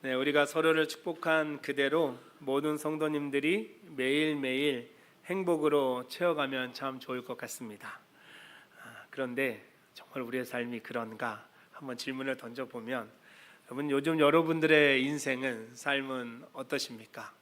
네, 우리가 서로를 축복한 그대로 모든 성도님들이 매일매일 행복으로 채워가면 참 좋을 것 같습니다. 그런데 정말 우리의 삶이 그런가 한번 질문을 던져보면, 여러분, 요즘 여러분들의 인생은, 삶은 어떠십니까?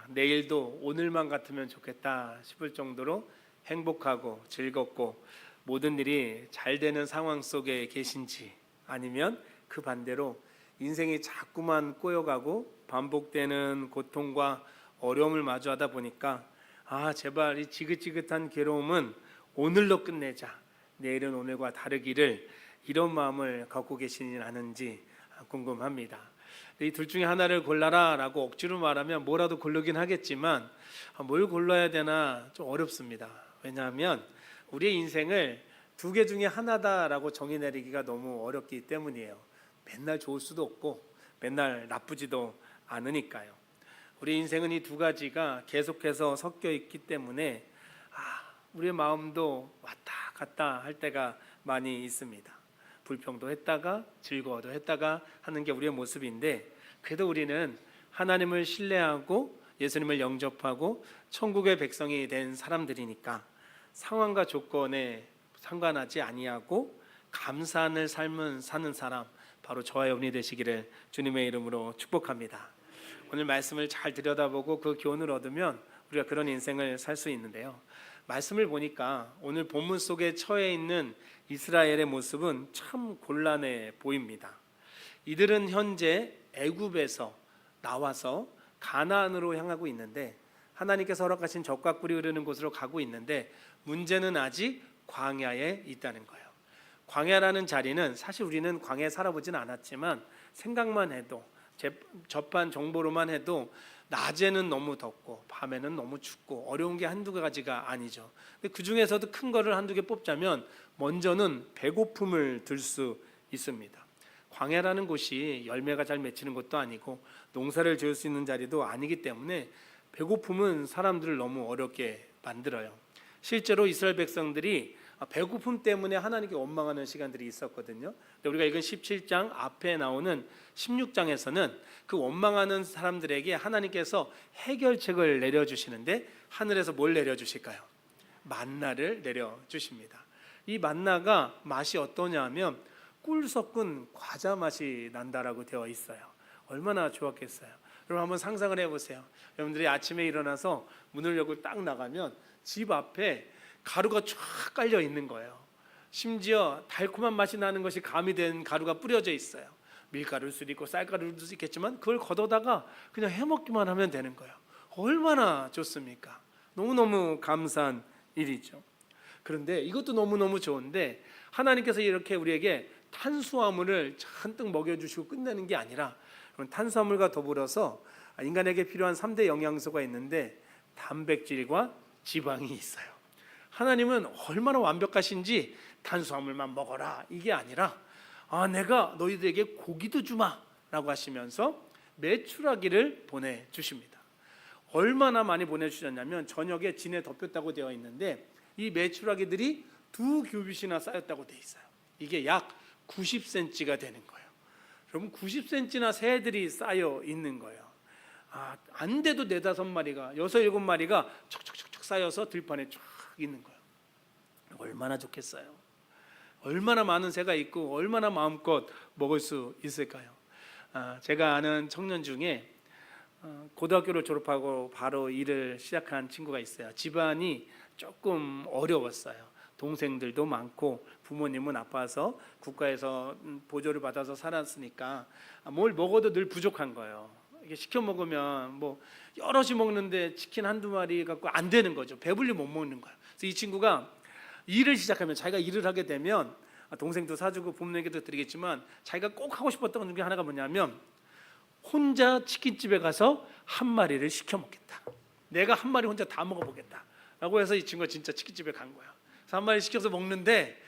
내일도 오늘만 같으면 좋겠다 싶을 정도로 행복하고 즐겁고 모든 일이 잘 되는 상황 속에 계신지, 아니면 그 반대로 인생이 자꾸만 꼬여가고 반복되는 고통과 어려움을 마주하다 보니까 제발 이 지긋지긋한 괴로움은 오늘로 끝내자, 내일은 오늘과 다르기를, 이런 마음을 갖고 계시진 않은지 궁금합니다. 이 둘 중에 하나를 골라라 라고 억지로 말하면 뭐라도 고르긴 하겠지만 뭘 골라야 되나 좀 어렵습니다. 왜냐하면 우리의 인생을 두 개 중에 하나다라고 정의 내리기가 너무 어렵기 때문이에요. 맨날 좋을 수도 없고 맨날 나쁘지도 않으니까요. 우리 인생은 이 두 가지가 계속해서 섞여 있기 때문에 우리의 마음도 왔다 갔다 할 때가 많이 있습니다. 불평도 했다가 즐거워도 했다가 하는 게 우리의 모습인데, 그래도 우리는 하나님을 신뢰하고 예수님을 영접하고 천국의 백성이 된 사람들이니까 상황과 조건에 상관하지 아니하고 감사하는 삶을 사는 사람, 바로 저와 여러분이 되시기를 주님의 이름으로 축복합니다. 오늘 말씀을 잘 들여다보고 그 교훈을 얻으면 우리가 그런 인생을 살 수 있는데요. 말씀을 보니까 오늘 본문 속에 처해 있는 이스라엘의 모습은 참 곤란해 보입니다. 이들은 현재 애굽에서 나와서 가나안으로 향하고 있는데, 하나님께서 허락하신 젖과 꿀이 흐르는 곳으로 가고 있는데, 문제는 아직 광야에 있다는 거예요. 광야라는 자리는, 사실 우리는 광야에 살아보진 않았지만 생각만 해도, 접한 정보로만 해도 낮에는 너무 덥고 밤에는 너무 춥고 어려운 게 한두 가지가 아니죠. 근데 그 중에서도 큰 거를 한두 개 뽑자면 먼저는 배고픔을 들 수 있습니다. 광야라는 곳이 열매가 잘 맺히는 것도 아니고 농사를 지을 수 있는 자리도 아니기 때문에 배고픔은 사람들을 너무 어렵게 만들어요. 실제로 이스라엘 백성들이 배고픔 때문에 하나님께 원망하는 시간들이 있었거든요. 근데 우리가 읽은 17장 앞에 나오는 16장에서는 그 원망하는 사람들에게 하나님께서 해결책을 내려주시는데, 하늘에서 뭘 내려주실까요? 만나를 내려주십니다. 이 만나가 맛이 어떠냐 하면 꿀 섞은 과자 맛이 난다라고 되어 있어요. 얼마나 좋았겠어요. 여러분 한번 상상을 해보세요. 여러분들이 아침에 일어나서 문을 열고 딱 나가면 집 앞에 가루가 쫙 깔려 있는 거예요. 심지어 달콤한 맛이 나는 것이 가미된 가루가 뿌려져 있어요. 밀가루일 수도 있고 쌀가루일 수도 있겠지만 그걸 걷어다가 그냥 해먹기만 하면 되는 거예요. 얼마나 좋습니까? 너무너무 감사한 일이죠. 그런데 이것도 너무너무 좋은데, 하나님께서 이렇게 우리에게 탄수화물을 잔뜩 먹여주시고 끝내는 게 아니라, 탄수화물과 더불어서 인간에게 필요한 3대 영양소가 있는데 단백질과 지방이 있어요. 하나님은 얼마나 완벽하신지 탄수화물만 먹어라 이게 아니라 내가 너희들에게 고기도 주마 라고 하시면서 메추라기를 보내주십니다. 얼마나 많이 보내주셨냐면 저녁에 진에 덮였다고 되어 있는데 이 메추라기들이 2규빗이나 쌓였다고 되어 있어요. 이게 약 90cm가 되는 거예요. 여러분 90cm나 새들이 쌓여 있는 거예요. 안 돼도 4-5마리가 6-7마리가 척척척척 쌓여서 들판에 쫙 있는 거예요. 얼마나 좋겠어요. 얼마나 많은 새가 있고 얼마나 마음껏 먹을 수 있을까요? 제가 아는 청년 중에 고등학교를 졸업하고 바로 일을 시작한 친구가 있어요. 집안이 조금 어려웠어요. 동생들도 많고 부모님은 아파서 국가에서 보조를 받아서 살았으니까 뭘 먹어도 늘 부족한 거예요. 이게 시켜 먹으면 뭐 여럿이 먹는데 치킨 한두 마리 갖고 안 되는 거죠. 배불리 못 먹는 거예요. 그래서 이 친구가 일을 시작하면, 자기가 일을 하게 되면 동생도 사주고 부모님께도 드리겠지만 자기가 꼭 하고 싶었던 것 중에 하나가 뭐냐면 혼자 치킨집에 가서 한 마리를 시켜 먹겠다. 내가 한 마리 혼자 다 먹어보겠다 라고 해서 이 친구가 진짜 치킨집에 간 거야. 그래서 한 마리 시켜서 먹는데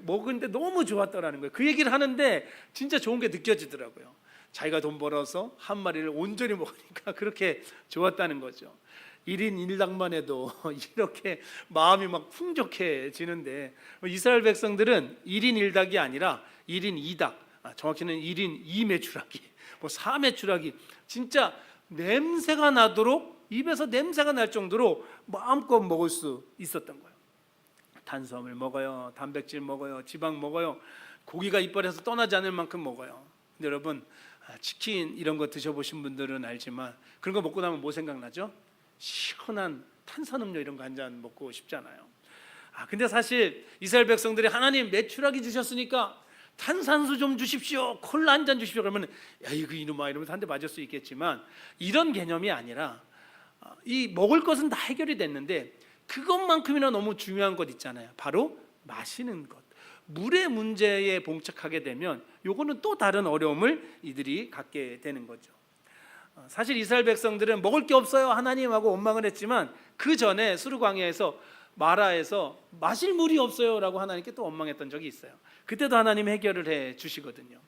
먹는데 너무 좋았더라는 거예요. 그 얘기를 하는데 진짜 좋은 게 느껴지더라고요. 자기가 돈 벌어서 한 마리를 온전히 먹으니까 그렇게 좋았다는 거죠. 1인 1닭만 해도 이렇게 마음이 막 풍족해지는데, 이스라엘 백성들은 1인 1닭이 아니라 1인 2닭, 정확히는 1인 2메추라기, 뭐 사매추라기, 진짜 냄새가 나도록, 입에서 냄새가 날 정도로 마음껏 먹을 수 있었던 거예요. 탄수화물 먹어요, 단백질 먹어요, 지방 먹어요, 고기가 이빨에서 떠나지 않을 만큼 먹어요. 근데 여러분, 치킨 이런 거 드셔보신 분들은 알지만 그런 거 먹고 나면 뭐 생각나죠? 시원한 탄산음료 이런 거 한 잔 먹고 싶잖아요. 근데 사실 이스라엘 백성들이 하나님 메추라기 주셨으니까 탄산수 좀 주십시오, 콜라 한 잔 주십시오 그러면 야 이거 이놈아 이러면서 한 대 맞을 수 있겠지만, 이런 개념이 아니라 이 먹을 것은 다 해결이 됐는데 그것만큼이나 너무 중요한 것 있잖아요. 바로 마시는 것, 물의 문제에 봉착하게 되면 요거는 또 다른 어려움을 이들이 갖게 되는 거죠. 사실 이스라엘 백성들은 먹을 게 없어요 하나님하고 원망을 했지만 그 전에 수르광야에서 마라에서 마실 물이 없어요 라고 하나님께 또 원망했던 적이 있어요. 그때도 하나님 해결을 해 주시거든요.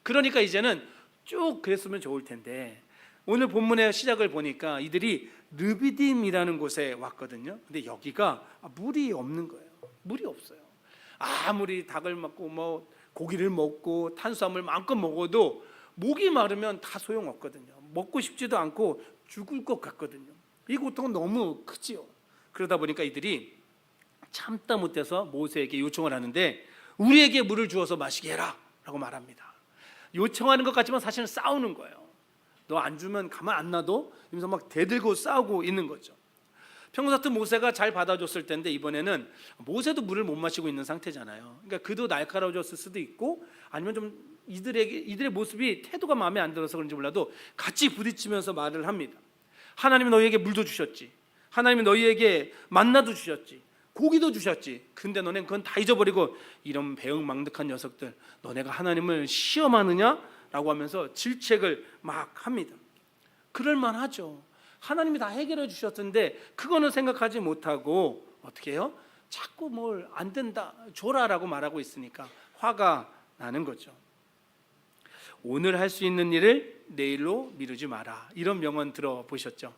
그러니까 이제는 쭉 그랬으면 좋을 텐데, 오늘 본문의 시작을 보니까 이들이 르비딤이라는 곳에 왔거든요. 근데 여기가 물이 없는 거예요. 물이 없어요. 아무리 닭을 먹고 뭐 고기를 먹고 탄수화물 마음껏 먹어도 목이 마르면 다 소용없거든요. 먹고 싶지도 않고 죽을 것 같거든요. 이 고통은 너무 크지요. 그러다 보니까 이들이 참다 못해서 모세에게 요청을 하는데, 우리에게 물을 주어서 마시게 해라 라고 말합니다. 요청하는 것 같지만 사실은 싸우는 거예요. 너 안 주면 가만 안 놔둬? 이러면서 막 대들고 싸우고 있는 거죠. 평소 같은 모세가 잘 받아줬을 텐데 이번에는 모세도 물을 못 마시고 있는 상태잖아요. 그러니까 그도 날카로워졌을 수도 있고, 아니면 좀 이들의 모습이 태도가 마음에 안 들어서 그런지 몰라도 같이 부딪히면서 말을 합니다. 하나님이 너희에게 물도 주셨지, 하나님이 너희에게 만나도 주셨지, 고기도 주셨지. 근데 너네는 그건 다 잊어버리고 이런 배은망덕한 녀석들, 너네가 하나님을 시험하느냐? 라고 하면서 질책을 막 합니다. 그럴만하죠. 하나님이 다 해결해 주셨던데 그거는 생각하지 못하고 어떻게 해요? 자꾸 뭘 안 된다, 줘라라고 말하고 있으니까 화가 나는 거죠. 오늘 할 수 있는 일을 내일로 미루지 마라, 이런 명언 들어보셨죠?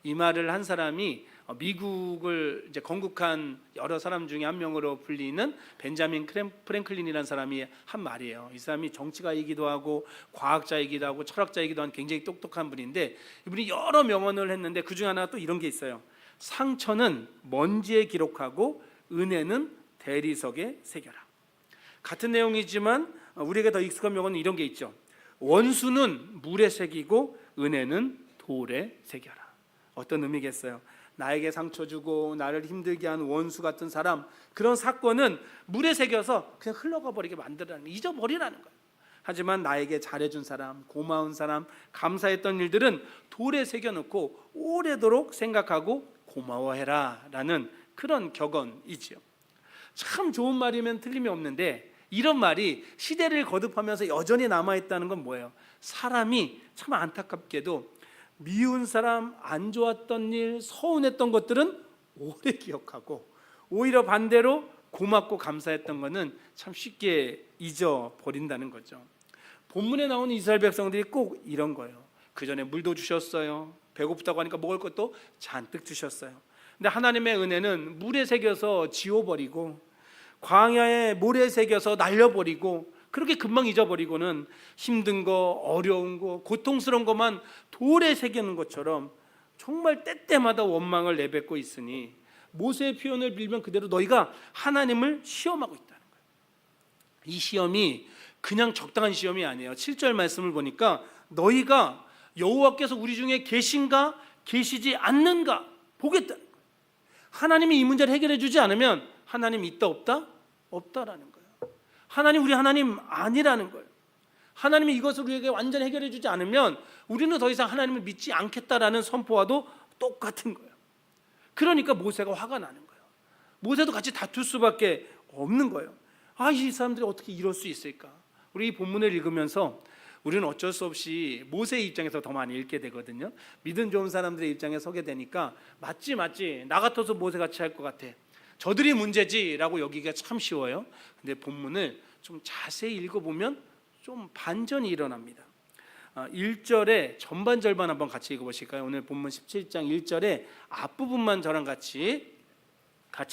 이 말을 한 사람이 미국을 이제 건국한 여러 사람 중에 한 명으로 불리는 벤자민 프랭클린이라는 사람이 한 말이에요. 이 사람이 정치가이기도 하고 과학자이기도 하고 철학자이기도 한 굉장히 똑똑한 분인데, 이분이 여러 명언을 했는데 그 중에 하나가 또 이런 게 있어요. 상처는 먼지에 기록하고 은혜는 대리석에 새겨라. 같은 내용이지만 우리에게 더 익숙한 명언은 이런 게 있죠. 원수는 물에 새기고 은혜는 돌에 새겨라. 어떤 의미겠어요? 나에게 상처 주고 나를 힘들게 하는 원수 같은 사람, 그런 사건은 물에 새겨서 그냥 흘러가 버리게 만들라는, 잊어버리라는 거예요. 하지만 나에게 잘해준 사람, 고마운 사람, 감사했던 일들은 돌에 새겨놓고 오래도록 생각하고 고마워해라 라는 그런 격언이지요. 참 좋은 말이면 틀림이 없는데, 이런 말이 시대를 거듭하면서 여전히 남아있다는 건 뭐예요? 사람이 참 안타깝게도 미운 사람, 안 좋았던 일, 서운했던 것들은 오래 기억하고, 오히려 반대로 고맙고 감사했던 것은 참 쉽게 잊어버린다는 거죠. 본문에 나오는 이스라엘 백성들이 꼭 이런 거예요. 그 전에 물도 주셨어요. 배고프다고 하니까 먹을 것도 잔뜩 주셨어요. 근데 하나님의 은혜는 물에 새겨서 지워버리고, 광야에 모래에 새겨서 날려버리고, 그렇게 금방 잊어버리고는 힘든 거, 어려운 거, 고통스러운 것만 돌에 새기는 것처럼 정말 때때마다 원망을 내뱉고 있으니, 모세의 표현을 빌면 그대로 너희가 하나님을 시험하고 있다는 거예요. 이 시험이 그냥 적당한 시험이 아니에요. 7절 말씀을 보니까 너희가 여호와께서 우리 중에 계신가 계시지 않는가 보겠다는 거예요. 하나님이 이 문제를 해결해 주지 않으면 하나님 있다 없다? 없다라는 거예요. 하나님 우리 하나님 아니라는 거예요. 하나님이 이것을 우리에게 완전히 해결해 주지 않으면 우리는 더 이상 하나님을 믿지 않겠다라는 선포와도 똑같은 거예요. 그러니까 모세가 화가 나는 거예요. 모세도 같이 다툴 수밖에 없는 거예요. 이 사람들이 어떻게 이럴 수 있을까? 우리 이 본문을 읽으면서 우리는 어쩔 수 없이 모세의 입장에서 더 많이 읽게 되거든요. 믿음 좋은 사람들의 입장에 서게 되니까 맞지 나 같아서 모세같이 할 것 같아, 저들이 문제지라고 여기가 참 쉬워요. 근데 본문을 좀 자세히 읽어보면 좀 반전이 일어납니다. 1절의 전반 절반 한번 같이 읽어보실까요? 오늘 본문 17장 1절의 앞부분만 저랑 같이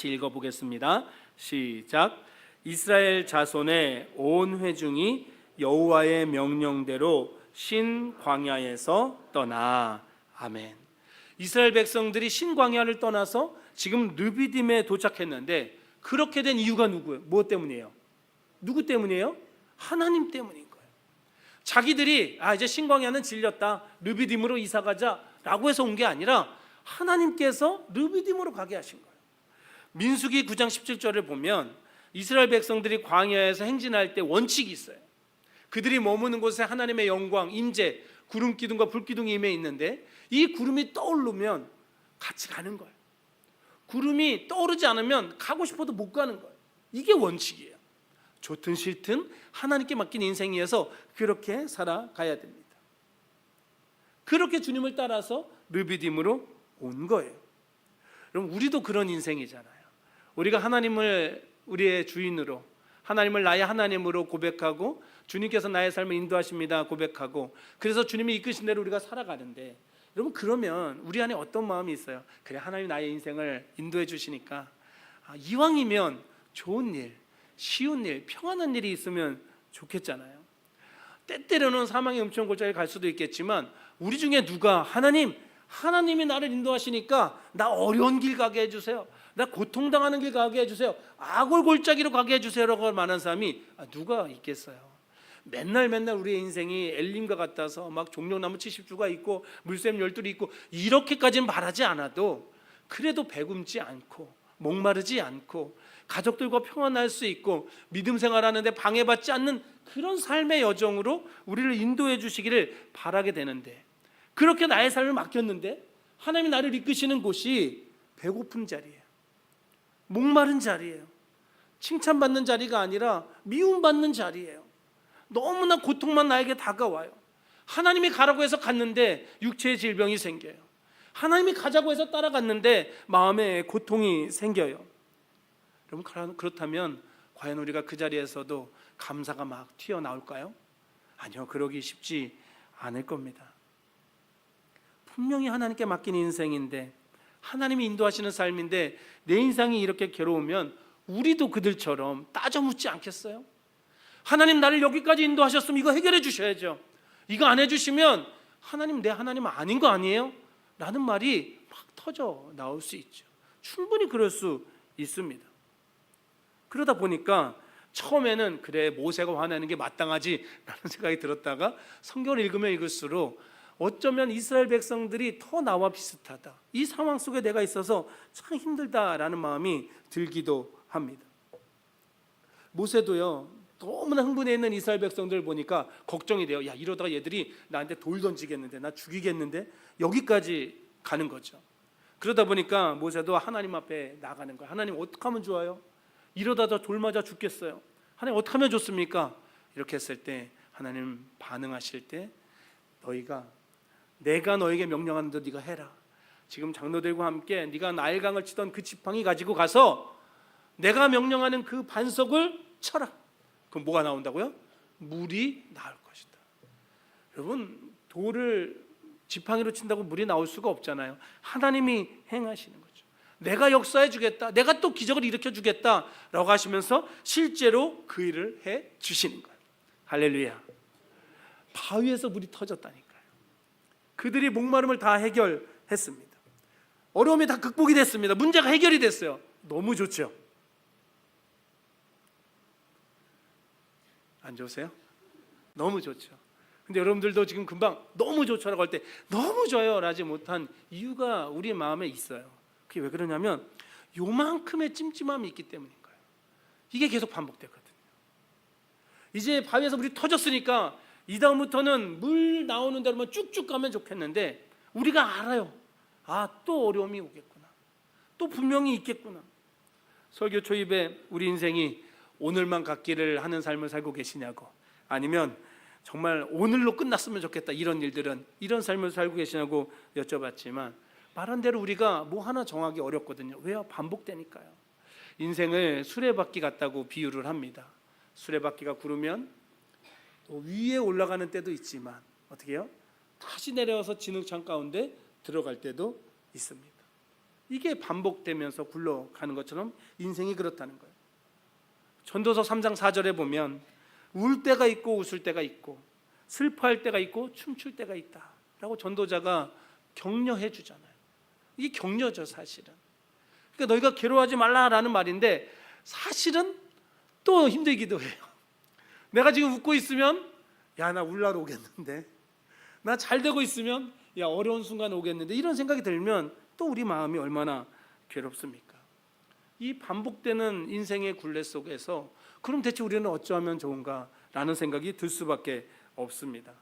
읽어보겠습니다. 시작. 이스라엘 자손의 온 회중이 여호와의 명령대로 신광야에서 떠나. 아멘. 이스라엘 백성들이 신광야를 떠나서 지금 르비딤에 도착했는데 그렇게 된 이유가 누구예요? 무엇 때문이에요? 누구 때문이에요? 하나님 때문인 거예요. 자기들이 이제 신광야는 질렸다, 르비딤으로 이사 가자라고 해서 온 게 아니라 하나님께서 르비딤으로 가게 하신 거예요. 민수기 9장 17절을 보면 이스라엘 백성들이 광야에서 행진할 때 원칙이 있어요. 그들이 머무는 곳에 하나님의 영광, 임재, 구름 기둥과 불 기둥이 임해 있는데 이 구름이 떠오르면 같이 가는 거예요. 구름이 떠오르지 않으면 가고 싶어도 못 가는 거예요. 이게 원칙이에요. 좋든 싫든 하나님께 맡긴 인생이어서 그렇게 살아가야 됩니다. 그렇게 주님을 따라서 르비딤으로 온 거예요. 그럼 우리도 그런 인생이잖아요. 우리가 하나님을 우리의 주인으로, 하나님을 나의 하나님으로 고백하고 주님께서 나의 삶을 인도하십니다 고백하고, 그래서 주님이 이끄신 대로 우리가 살아가는데, 여러분 그러면 우리 안에 어떤 마음이 있어요? 그래, 하나님 나의 인생을 인도해 주시니까 이왕이면 좋은 일, 쉬운 일, 평안한 일이 있으면 좋겠잖아요. 때때로는 사망의 음침한 골짜기에 갈 수도 있겠지만 우리 중에 누가 하나님이 나를 인도하시니까 나 어려운 길 가게 해주세요, 나 고통당하는 길 가게 해주세요, 악을 골짜기로 가게 해주세요라고 말하는 사람이 누가 있겠어요? 맨날 우리의 인생이 엘림과 같아서 막 종려나무 70주가 있고 물샘 12이 있고 이렇게까지는 바라지 않아도 그래도 배굶지 않고 목마르지 않고 가족들과 평안할 수 있고 믿음 생활하는데 방해받지 않는 그런 삶의 여정으로 우리를 인도해 주시기를 바라게 되는데, 그렇게 나의 삶을 맡겼는데 하나님이 나를 이끄시는 곳이 배고픈 자리예요, 목마른 자리예요, 칭찬받는 자리가 아니라 미움받는 자리예요. 너무나 고통만 나에게 다가와요. 하나님이 가라고 해서 갔는데 육체의 질병이 생겨요. 하나님이 가자고 해서 따라갔는데 마음에 고통이 생겨요. 여러분 그렇다면 과연 우리가 그 자리에서도 감사가 막 튀어나올까요? 아니요, 그러기 쉽지 않을 겁니다. 분명히 하나님께 맡긴 인생인데, 하나님이 인도하시는 삶인데 내 인생이 이렇게 괴로우면 우리도 그들처럼 따져 묻지 않겠어요? 하나님 나를 여기까지 인도하셨으면 이거 해결해 주셔야죠. 이거 안 해주시면 하나님 내 하나님 아닌 거 아니에요? 라는 말이 막 터져 나올 수 있죠. 충분히 그럴 수 있습니다. 그러다 보니까 처음에는 그래, 모세가 화내는 게 마땅하지 라는 생각이 들었다가 성경을 읽으면 읽을수록 어쩌면 이스라엘 백성들이 더 나와 비슷하다, 이 상황 속에 내가 있어서 참 힘들다라는 마음이 들기도 합니다. 모세도요, 너무나 흥분해 있는 이스라엘 백성들을 보니까 걱정이 돼요. 야, 이러다가 얘들이 나한테 돌 던지겠는데, 나 죽이겠는데, 여기까지 가는 거죠. 그러다 보니까 모세도 하나님 앞에 나가는 거예요. 하나님 어떻게 하면 좋아요? 이러다 저 돌 맞아 죽겠어요. 하나님 어떻게 하면 좋습니까? 이렇게 했을 때 하나님 반응하실 때, 내가 너에게 명령하는 대로 네가 해라. 지금 장로들과 함께 네가 나일강을 치던 그 지팡이 가지고 가서 내가 명령하는 그 반석을 쳐라. 그럼 뭐가 나온다고요? 물이 나올 것이다. 여러분, 돌을 지팡이로 친다고 물이 나올 수가 없잖아요. 하나님이 행하시는 거죠. 내가 역사해 주겠다, 내가 또 기적을 일으켜 주겠다라고 하시면서 실제로 그 일을 해 주시는 거예요. 할렐루야. 바위에서 물이 터졌다니까요. 그들이 목마름을 다 해결했습니다. 어려움이 다 극복이 됐습니다. 문제가 해결이 됐어요. 너무 좋죠? 안 좋으세요? 너무 좋죠. 근데 여러분들도 지금 금방 너무 좋죠라고 할 때 너무 좋아요 라지 못한 이유가 우리 마음에 있어요. 그게 왜 그러냐면 요만큼의 찜찜함이 있기 때문인 거예요. 이게 계속 반복되거든요. 이제 바위에서 물이 터졌으니까 이 다음부터는 물 나오는 대로만 쭉쭉 가면 좋겠는데 우리가 알아요. 또 어려움이 오겠구나, 또 분명히 있겠구나. 설교 초입에 우리 인생이 오늘만 갖기를 하는 삶을 살고 계시냐고, 아니면 정말 오늘로 끝났으면 좋겠다, 이런 일들은 이런 삶을 살고 계시냐고 여쭤봤지만 말한 대로 우리가 뭐 하나 정하기 어렵거든요. 왜요? 반복되니까요. 인생을 수레바퀴 같다고 비유를 합니다. 수레바퀴가 구르면 또 위에 올라가는 때도 있지만 어떻게 해요? 다시 내려와서 진흙창 가운데 들어갈 때도 있습니다. 이게 반복되면서 굴러가는 것처럼 인생이 그렇다는 거예요. 전도서 3장 4절에 보면 울 때가 있고 웃을 때가 있고 슬퍼할 때가 있고 춤출 때가 있다라고 전도자가 격려해 주잖아요. 이게 격려죠, 사실은. 그러니까 너희가 괴로워하지 말라라는 말인데 사실은 또 힘들기도 해요. 내가 지금 웃고 있으면 야, 나 울라로 오겠는데, 나 잘 되고 있으면 야, 어려운 순간 오겠는데, 이런 생각이 들면 또 우리 마음이 얼마나 괴롭습니까? 이 반복되는 인생의 굴레 속에서 그럼 대체 우리는 어쩌면 좋은가라는 생각이 들 수밖에 없습니다.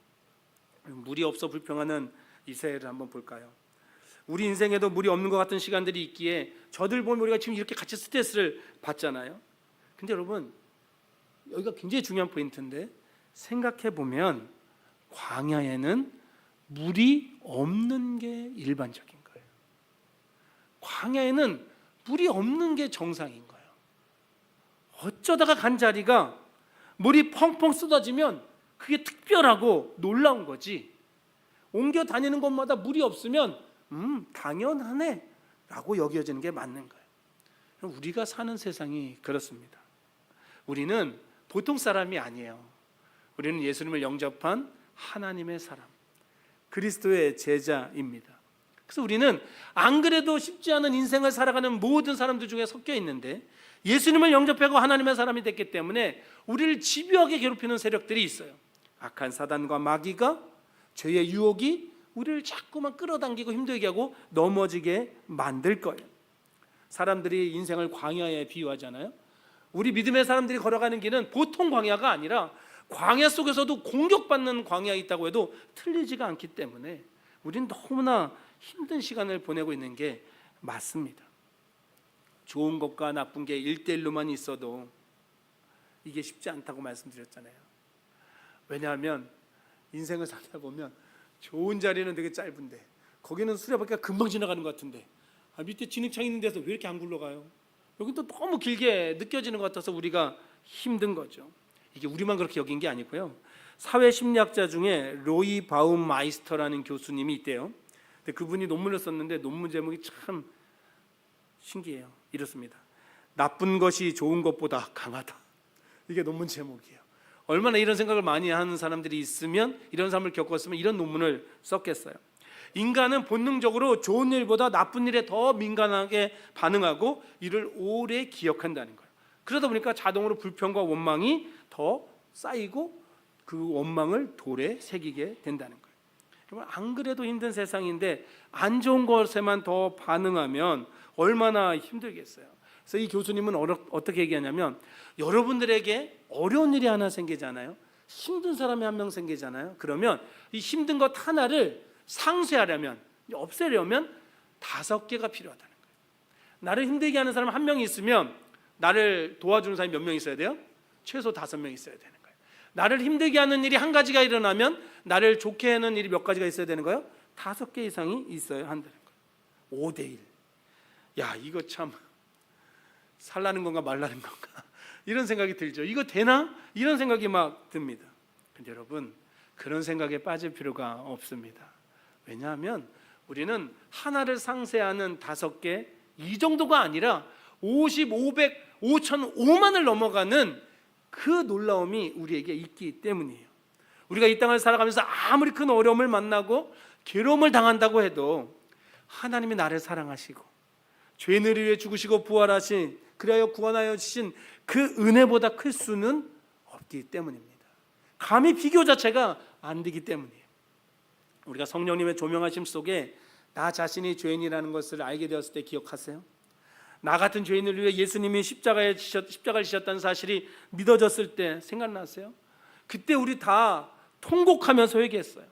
물이 없어 불평하는 이세를 한번 볼까요? 우리 인생에도 물이 없는 것 같은 시간들이 있기에 저들 보면 우리가 지금 이렇게 같이 스트레스를 받잖아요. 근데 여러분, 여기가 굉장히 중요한 포인트인데, 생각해 보면 광야에는 물이 없는 게 일반적인 거예요. 광야에는 물이 없는 게 정상인 거예요. 어쩌다가 간 자리가 물이 펑펑 쏟아지면 그게 특별하고 놀라운 거지, 옮겨 다니는 곳마다 물이 없으면 당연하네 라고 여겨지는 게 맞는 거예요. 우리가 사는 세상이 그렇습니다. 우리는 보통 사람이 아니에요. 우리는 예수님을 영접한 하나님의 사람, 그리스도의 제자입니다. 그래서 우리는 안 그래도 쉽지 않은 인생을 살아가는 모든 사람들 중에 섞여 있는데, 예수님을 영접하고 하나님의 사람이 됐기 때문에 우리를 집요하게 괴롭히는 세력들이 있어요. 악한 사단과 마귀가, 죄의 유혹이 우리를 자꾸만 끌어당기고 힘들게 하고 넘어지게 만들 거예요. 사람들이 인생을 광야에 비유하잖아요. 우리 믿음의 사람들이 걸어가는 길은 보통 광야가 아니라 광야 속에서도 공격받는 광야에 있다고 해도 틀리지가 않기 때문에 우리는 너무나 힘든 시간을 보내고 있는 게 맞습니다. 좋은 것과 나쁜 게 1대1로만 있어도 이게 쉽지 않다고 말씀드렸잖아요. 왜냐하면 인생을 살다 보면 좋은 자리는 되게 짧은데 거기는 수레바퀴가 금방 지나가는 것 같은데, 밑에 진흙창 있는 데서 왜 이렇게 안 굴러가요? 여긴 또 너무 길게 느껴지는 것 같아서 우리가 힘든 거죠. 이게 우리만 그렇게 여긴 게 아니고요. 사회심리학자 중에 로이 바움마이스터라는 교수님이 있대요. 근데 그분이 논문을 썼는데 논문 제목이 참 신기해요. 이렇습니다. 나쁜 것이 좋은 것보다 강하다. 이게 논문 제목이에요. 얼마나 이런 생각을 많이 하는 사람들이 있으면, 이런 삶을 겪었으면 이런 논문을 썼겠어요. 인간은 본능적으로 좋은 일보다 나쁜 일에 더 민감하게 반응하고 이를 오래 기억한다는 거예요. 그러다 보니까 자동으로 불평과 원망이 더 쌓이고 그 원망을 돌에 새기게 된다는 거예요. 안 그래도 힘든 세상인데 안 좋은 것에만 더 반응하면 얼마나 힘들겠어요. 그래서 이 교수님은 어떻게 얘기하냐면, 여러분들에게 어려운 일이 하나 생기잖아요. 힘든 사람이 한 명 생기잖아요. 그러면 이 힘든 것 하나를 상쇄하려면, 없애려면 5개가 필요하다는 거예요. 나를 힘들게 하는 사람 한 명이 있으면 나를 도와주는 사람이 몇 명 있어야 돼요? 최소 5명 있어야 되는 거예요. 나를 힘들게 하는 일이 한 가지가 일어나면 나를 좋게 하는 일이 몇 가지가 있어야 되는 거예요? 5개 이상이 있어야 한다는 거예요. 5대1. 야, 이거 참 살라는 건가 말라는 건가 이런 생각이 들죠. 이거 되나? 이런 생각이 막 듭니다. 근데 여러분, 그런 생각에 빠질 필요가 없습니다. 왜냐하면 우리는 하나를 상쇄하는 5개, 이 정도가 아니라 50, 500, 5천, 5만을 넘어가는 그 놀라움이 우리에게 있기 때문이에요. 우리가 이 땅을 살아가면서 아무리 큰 어려움을 만나고 괴로움을 당한다고 해도 하나님이 나를 사랑하시고 죄인을 위해 죽으시고 부활하신, 그리하여 구원하여 주신 그 은혜보다 클 수는 없기 때문입니다. 감히 비교 자체가 안 되기 때문이에요. 우리가 성령님의 조명하심 속에 나 자신이 죄인이라는 것을 알게 되었을 때 기억하세요? 나 같은 죄인을 위해 예수님이 십자가를 지셨다는 사실이 믿어졌을 때 생각나세요? 그때 우리 다 통곡하면서 회개했어요.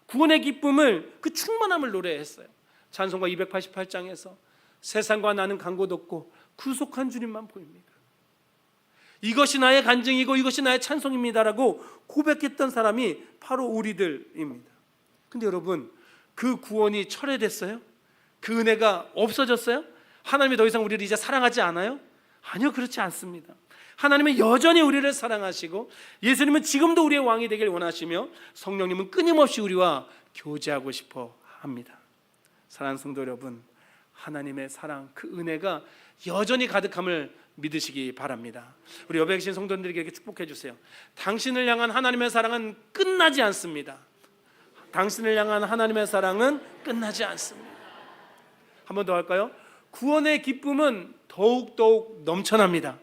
구원의 기쁨을, 그 충만함을 노래했어요. 찬송가 288장에서 세상과 나는 간 곳 없고 구속한 주님만 보입니다. 이것이 나의 간증이고 이것이 나의 찬송입니다라고 고백했던 사람이 바로 우리들입니다. 근데 여러분, 그 구원이 철회됐어요? 그 은혜가 없어졌어요? 하나님이 더 이상 우리를 이제 사랑하지 않아요? 아니요, 그렇지 않습니다. 하나님은 여전히 우리를 사랑하시고 예수님은 지금도 우리의 왕이 되길 원하시며 성령님은 끊임없이 우리와 교제하고 싶어 합니다. 사랑하는 성도 여러분, 하나님의 사랑, 그 은혜가 여전히 가득함을 믿으시기 바랍니다. 우리 옆에 계신 성도님들에게 이렇게 축복해 주세요. 당신을 향한 하나님의 사랑은 끝나지 않습니다. 당신을 향한 하나님의 사랑은 끝나지 않습니다. 한 번 더 할까요? 구원의 기쁨은 더욱더욱 넘쳐납니다.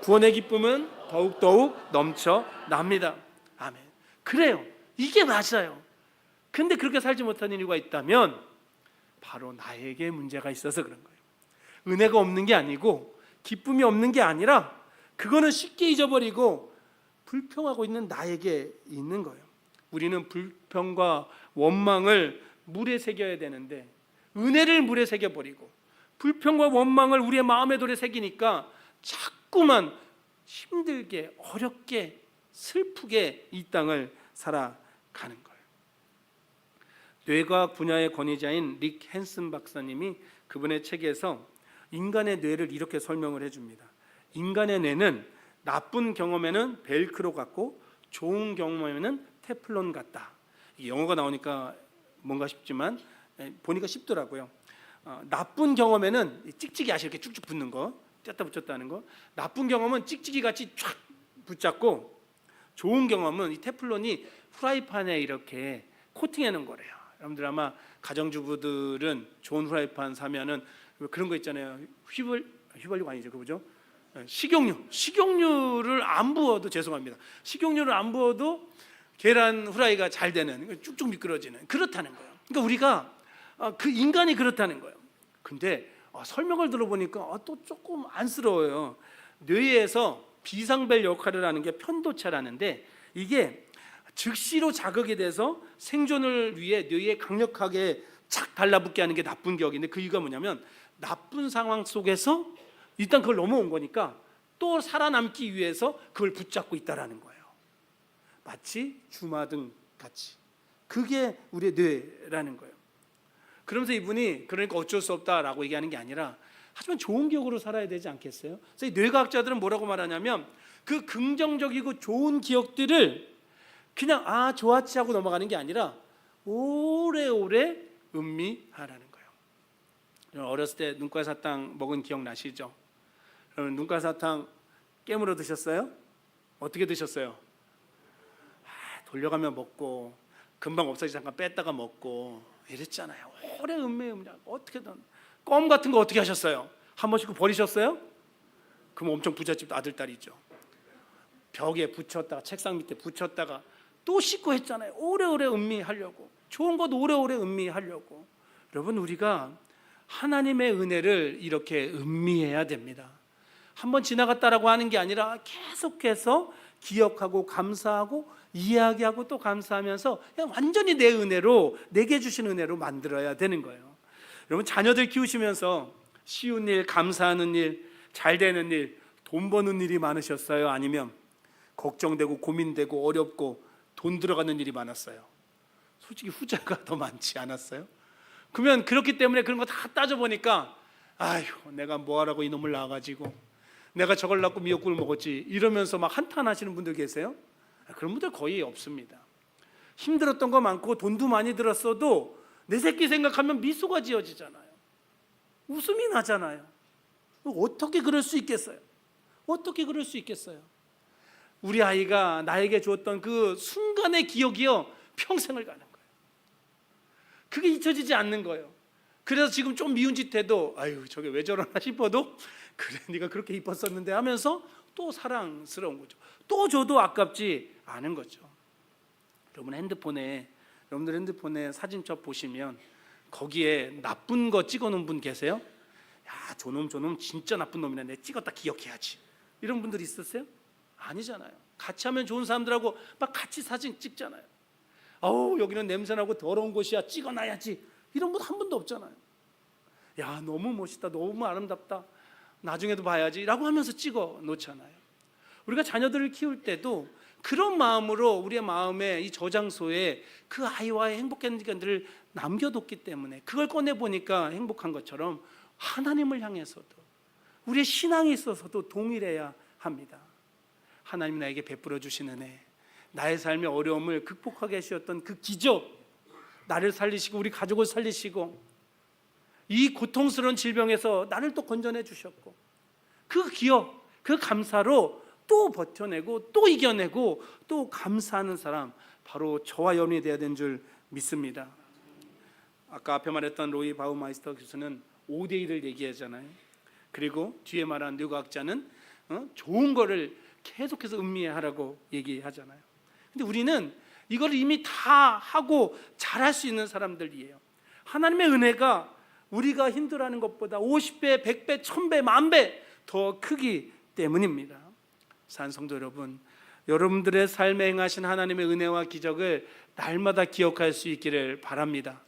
구원의 기쁨은 더욱더욱 넘쳐납니다. 아멘. 그래요. 이게 맞아요. 근데 그렇게 살지 못하는 이유가 있다면 바로 나에게 문제가 있어서 그런 거예요. 은혜가 없는 게 아니고 기쁨이 없는 게 아니라 그거는 쉽게 잊어버리고 불평하고 있는 나에게 있는 거예요. 우리는 불평과 원망을 물에 새겨야 되는데 은혜를 물에 새겨버리고 불평과 원망을 우리의 마음의 돌에 새기니까 자꾸만 힘들게 어렵게 슬프게 이 땅을 살아가는 거예요. 뇌과학 분야의 권위자인 릭 헨슨 박사님이 그분의 책에서 인간의 뇌를 이렇게 설명을 해줍니다. 인간의 뇌는 나쁜 경험에는 벨크로 같고 좋은 경험에는 테플론 같다. 영어가 나오니까 뭔가 싶지만 보니까 쉽더라고요. 나쁜 경험에는 찍찍이 아시 이렇게 쭉쭉 붙는 거, 뗐다 붙였다 하는 거. 나쁜 경험은 찍찍이 같이 쫙 붙잡고 좋은 경험은 이 테플론이 후라이팬에 이렇게 코팅해 놓은 거래요. 여러분들 아마 가정주부들은 좋은 후라이팬 사면은 그런 거 있잖아요. 휘발유가 아니죠, 그거죠? 식용유를 안 부어도 죄송합니다. 식용유를 안 부어도 계란 후라이가 잘 되는 쭉쭉 미끄러지는 그렇다는 거예요. 그러니까 우리가 그 인간이 그렇다는 거예요. 근데 설명을 들어보니까 또 조금 안쓰러워요. 뇌에서 비상벨 역할을 하는 게 편도체라는데 이게 즉시로 자극이 돼서 생존을 위해 뇌에 강력하게 착 달라붙게 하는 게 나쁜 기억인데 그 이유가 뭐냐면 나쁜 상황 속에서 일단 그걸 넘어온 거니까 또 살아남기 위해서 그걸 붙잡고 있다라는 거예요. 마치 주마등 같이. 그게 우리의 뇌라는 거예요. 그러면서 이분이 그러니까 어쩔 수 없다라고 얘기하는 게 아니라 하지만 좋은 기억으로 살아야 되지 않겠어요? 그래서 이 뇌과학자들은 뭐라고 말하냐면 그 긍정적이고 좋은 기억들을 그냥 좋았지 하고 넘어가는 게 아니라 오래오래 음미하라는 거예요. 어렸을 때 눈가 사탕 먹은 기억 나시죠? 여러분 눈가 사탕 깨물어 드셨어요? 어떻게 드셨어요? 돌려가며 먹고 금방 없어지지 잠깐 뺐다가 먹고 이랬잖아요. 오래 음미하면 어떻게든 껌 같은 거 어떻게 하셨어요? 한 번씩 버리셨어요? 그럼 엄청 부잣집 아들 딸이죠. 벽에 붙였다가 책상 밑에 붙였다가 또 씻고 했잖아요. 오래오래 음미하려고. 좋은 것 오래오래 음미하려고. 여러분 우리가 하나님의 은혜를 이렇게 음미해야 됩니다. 한번 지나갔다라고 하는 게 아니라 계속해서 기억하고 감사하고 이야기하고 또 감사하면서 그냥 완전히 내 은혜로 내게 주신 은혜로 만들어야 되는 거예요. 여러분 자녀들 키우시면서 쉬운 일, 감사하는 일, 잘 되는 일, 돈 버는 일이 많으셨어요? 아니면 걱정되고 고민되고 어렵고 돈 들어가는 일이 많았어요? 솔직히 후자가 더 많지 않았어요? 그러면 그렇기 때문에 그런 거 다 따져보니까 아휴 내가 뭐하라고 이놈을 낳아가지고 내가 저걸 낳고 미역국을 먹었지 이러면서 막 한탄하시는 분들 계세요? 그런 분들 거의 없습니다. 힘들었던 거 많고 돈도 많이 들었어도 내 새끼 생각하면 미소가 지어지잖아요. 웃음이 나잖아요. 어떻게 그럴 수 있겠어요? 어떻게 그럴 수 있겠어요? 우리 아이가 나에게 주었던 그 순간의 기억이요 평생을 가는 거예요. 그게 잊혀지지 않는 거예요. 그래서 지금 좀 미운 짓 해도 아유 저게 왜 저러나 싶어도 그래 네가 그렇게 이뻤었는데 하면서 또 사랑스러운 거죠. 또 줘도 아깝지 않은 거죠. 여러분들 핸드폰에 사진첩 보시면 거기에 나쁜 거 찍어놓은 분 계세요? 야 저놈 진짜 나쁜 놈이네. 내 찍었다 기억해야지. 이런 분들 있었어요? 아니잖아요. 같이 하면 좋은 사람들하고 막 같이 사진 찍잖아요. 여기는 냄새나고 더러운 곳이야 찍어놔야지. 이런 분 한 분도 없잖아요. 야 너무 멋있다 너무 아름답다 나중에도 봐야지 라고 하면서 찍어 놓잖아요. 우리가 자녀들을 키울 때도 그런 마음으로 우리의 마음에 이 저장소에 그 아이와의 행복한 시간들을 남겨뒀기 때문에 그걸 꺼내보니까 행복한 것처럼 하나님을 향해서도 우리의 신앙에 있어서도 동일해야 합니다. 하나님 나에게 베풀어 주신 은혜, 나의 삶의 어려움을 극복하게 하셨던 그 기적, 나를 살리시고 우리 가족을 살리시고 이 고통스러운 질병에서 나를 또 건져내 주셨고 그 기억, 그 감사로 또 버텨내고 또 이겨내고 또 감사하는 사람, 바로 저와 여러분이 되어야 되는 줄 믿습니다. 아까 앞에 말했던 로이 바우마이스터 교수는 5대1을 얘기하잖아요. 그리고 뒤에 말한 뇌과학자는 좋은 거를 계속해서 음미하라고 얘기하잖아요. 근데 우리는 이걸 이미 다 하고 잘할 수 있는 사람들이에요. 하나님의 은혜가 우리가 힘들어하는 것보다 50배, 100배, 1000배, 10,000배 더 크기 때문입니다. 사랑하는 성도 여러분, 여러분들의 삶에 행하신 하나님의 은혜와 기적을 날마다 기억할 수 있기를 바랍니다.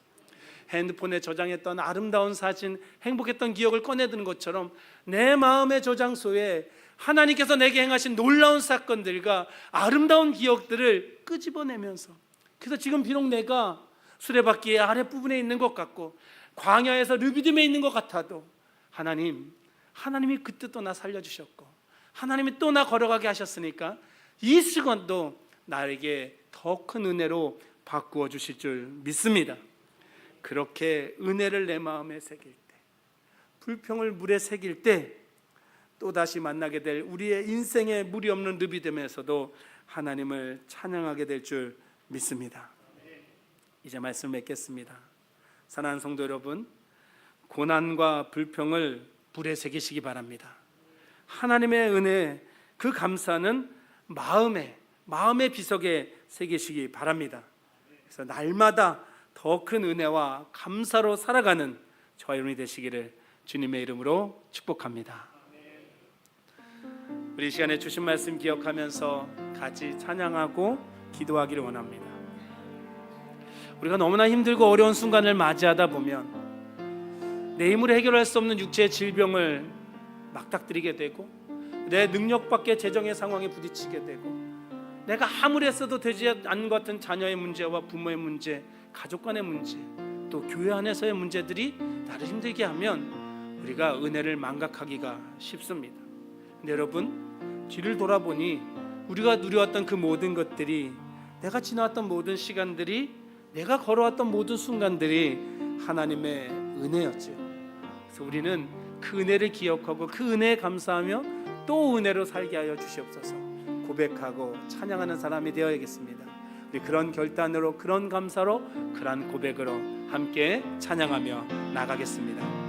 핸드폰에 저장했던 아름다운 사진, 행복했던 기억을 꺼내드는 것처럼 내 마음의 저장소에 하나님께서 내게 행하신 놀라운 사건들과 아름다운 기억들을 끄집어내면서, 그래서 지금 비록 내가 수레바퀴의 아랫부분에 있는 것 같고 광야에서 르비딤에 있는 것 같아도 하나님이 그때 또 나 살려주셨고 하나님이 또 나 걸어가게 하셨으니까 이 시간도 나에게 더 큰 은혜로 바꾸어 주실 줄 믿습니다. 그렇게 은혜를 내 마음에 새길 때, 불평을 물에 새길 때 또다시 만나게 될 우리의 인생의 물이 없는 르비딤에서도 하나님을 찬양하게 될 줄 믿습니다. 이제 말씀 맺겠습니다. 사랑하는 성도 여러분, 고난과 불평을 불에 새기시기 바랍니다. 하나님의 은혜, 그 감사는 마음의 비석에 새기시기 바랍니다. 그래서 날마다 더 큰 은혜와 감사로 살아가는 저와 여러분이 되시기를 주님의 이름으로 축복합니다. 우리 시간에 주신 말씀 기억하면서 같이 찬양하고 기도하기를 원합니다. 우리가 너무나 힘들고 어려운 순간을 맞이하다 보면 내 힘으로 해결할 수 없는 육체의 질병을 맞닥뜨리게 되고 내 능력 밖의 재정의 상황에 부딪히게 되고 내가 아무리 했어도 되지 않는 것 같은 자녀의 문제와 부모의 문제, 가족 간의 문제, 또 교회 안에서의 문제들이 나를 힘들게 하면 우리가 은혜를 망각하기가 쉽습니다. 근데 여러분, 뒤를 돌아보니 우리가 누려왔던 그 모든 것들이, 내가 지나왔던 모든 시간들이, 내가 걸어왔던 모든 순간들이 하나님의 은혜였죠. 그래서 우리는 그 은혜를 기억하고 그 은혜에 감사하며 또 은혜로 살게 하여 주시옵소서 고백하고 찬양하는 사람이 되어야겠습니다. 우리 그런 결단으로, 그런 감사로, 그런 고백으로 함께 찬양하며 나가겠습니다.